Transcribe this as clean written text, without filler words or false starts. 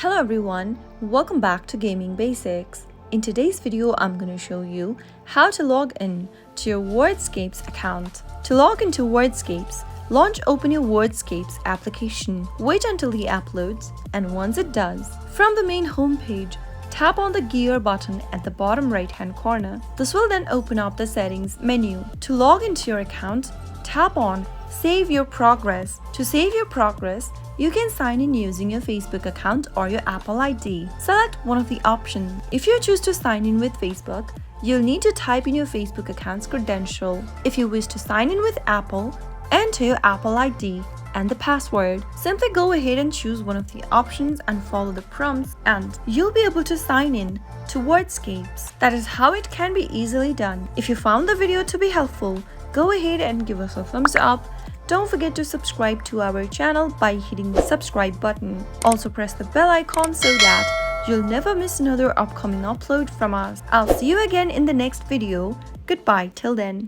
Hello everyone, welcome back to Gaming Basics. In today's video, I'm going to show you how to log in to your Wordscapes account. To log into Wordscapes, open your Wordscapes application. Wait until he uploads, and once it does, from the main homepage, tap on the gear button at the bottom right hand corner. This will then open up the settings menu. To log into your account, tap on Save Your Progress. To save your progress, you can sign in using your Facebook account or your Apple ID. Select one of the options. If you choose to sign in with Facebook, you'll need to type in your Facebook account's credential. If you wish to sign in with Apple, enter your Apple ID and the password. Simply go ahead and choose one of the options and follow the prompts, and you'll be able to sign in to Wordscapes. That is how it can be easily done. If you found the video to be helpful, go ahead and give us a thumbs up. Don't forget to subscribe to our channel by hitting the subscribe button. Also press the bell icon so that you'll never miss another upcoming upload from us. I'll see you again in the next video. Goodbye till then.